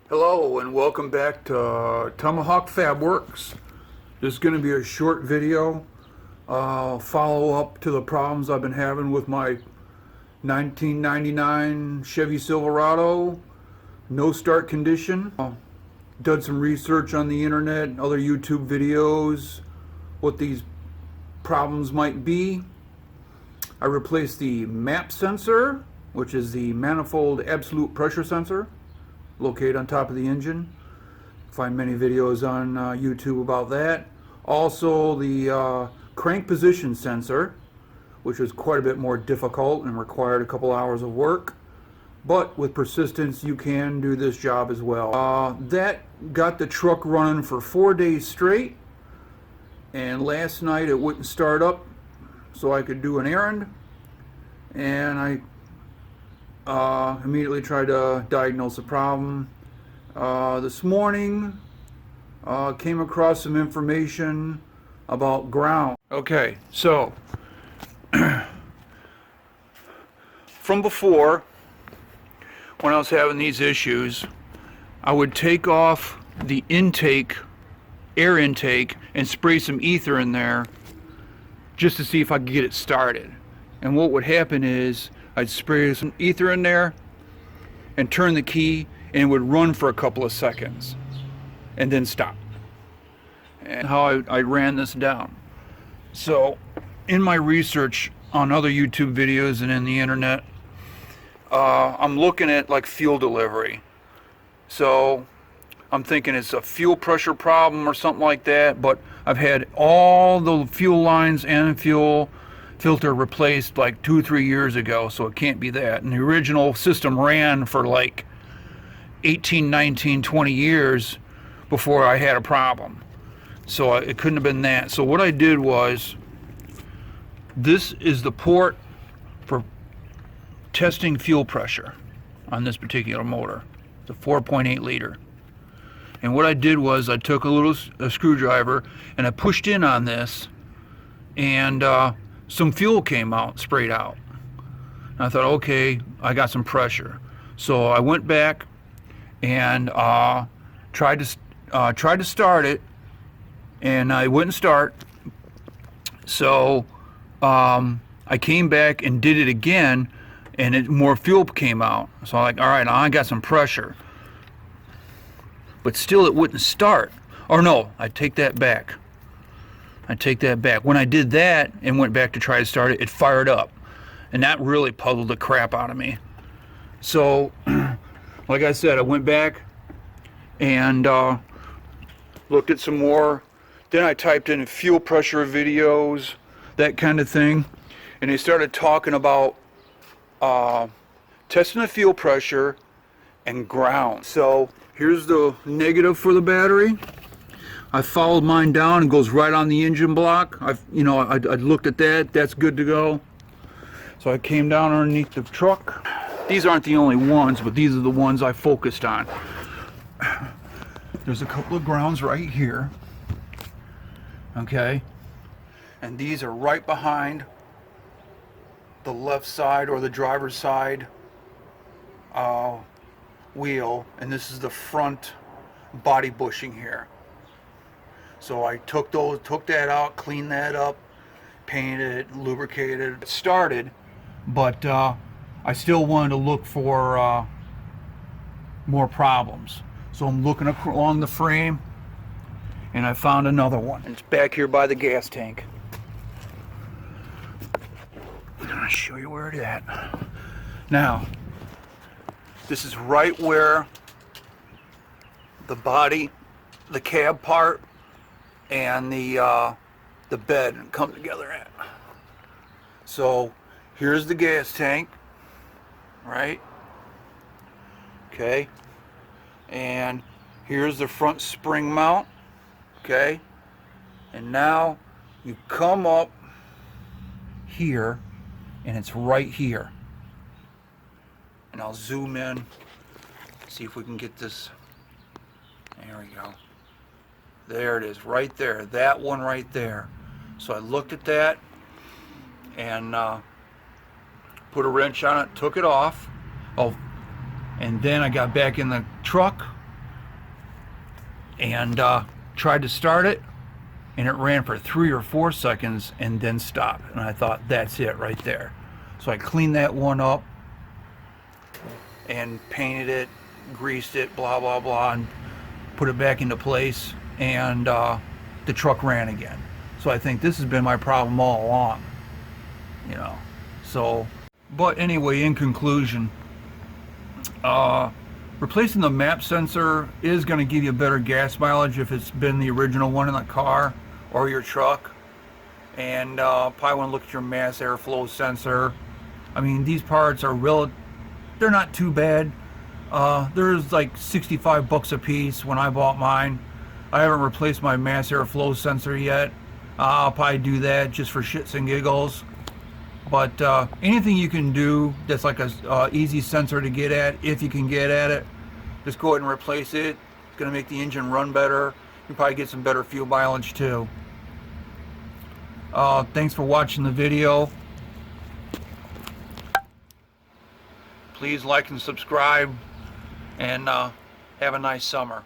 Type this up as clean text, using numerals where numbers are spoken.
Hello and welcome back to Tomahawk Fab Works. This is going to be a short video, follow up to the problems I've been having with my 1999 Chevy Silverado, no start condition. Done some research on the internet and other YouTube videos, what these problems might be. I replaced the MAP sensor, which is the manifold absolute pressure sensor, located on top of the engine. Find many videos on YouTube about that. Also the crank position sensor, which was quite a bit more difficult and required a couple hours of work, but with persistence you can do this job as well. That got the truck running for 4 days straight, and last night it wouldn't start up so I could do an errand, and I immediately tried to diagnose the problem. This morning came across some information about ground. Okay, so from before, when I was having these issues, I would take off the intake, air intake, and spray some ether in there just to see if I could get it started. And what would happen is I'd spray some ether in there and turn the key, and it would run for a couple of seconds and then stop. And how I ran this down. So in my research on other YouTube videos and in the internet, I'm looking at like fuel delivery. So I'm thinking it's a fuel pressure problem or something like that, but I've had all the fuel lines and fuel filter replaced like 2-3 years ago, so it can't be that. And the original system ran for like 18, 19, 20 years before I had a problem, so it couldn't have been that. So what I did was, this is the port for testing fuel pressure on this particular motor. It's a 4.8 liter. And what I did was I took a screwdriver and I pushed in on this, and some fuel came out, sprayed out. And I thought, okay, I got some pressure. So I went back and tried to start it, and it wouldn't start. So I came back and did it again, and more fuel came out. So I'm like, all right, I got some pressure. But still it wouldn't start. Or no, I take that back. When I did that and went back to try to start it, it fired up. And that really puzzled the crap out of me. So, like I said, I went back and looked at some more. Then I typed in fuel pressure videos, that kind of thing. And they started talking about testing the fuel pressure and ground. So, here's the negative for the battery. I followed mine down, and goes right on the engine block. I looked at that. That's good to go. So I came down underneath the truck. These aren't the only ones, but these are the ones I focused on. There's a couple of grounds right here. Okay, and these are right behind the left side, or the driver's side wheel, and this is the front body bushing here. So I took that out, cleaned that up, painted it, lubricated it, started, but I still wanted to look for more problems. So I'm looking along the frame, and I found another one. It's back here by the gas tank. I'm gonna show you where it is. Now, this is right where the body, the cab part, and the bed come together at. So here's the gas tank, right? Okay, and here's the front spring mount. Okay, and now you come up here, and it's right here. And I'll zoom in, see if we can get this. There we go. There it is, right there. That one right there. So I looked at that and put a wrench on it, took it off. Oh, and then I got back in the truck and tried to start it, and it ran for 3 or 4 seconds and then stopped. And I thought, that's it right there. So I cleaned that one up and painted it, greased it, blah blah blah, and put it back into place, and the truck ran again. So I think this has been my problem all along, you know. So, but anyway, in conclusion, replacing the map sensor is going to give you better gas mileage if it's been the original one in the car or your truck. And probably want to look at your mass airflow sensor. I mean, these parts are they're not too bad. There's like 65 bucks a piece when I bought mine. I haven't replaced my mass airflow sensor yet. I'll probably do that just for shits and giggles. But anything you can do that's like a easy sensor to get at, if you can get at it, just go ahead and replace it. It's going to make the engine run better. You probably get some better fuel mileage too. Thanks for watching the video. Please like and subscribe, and have a nice summer.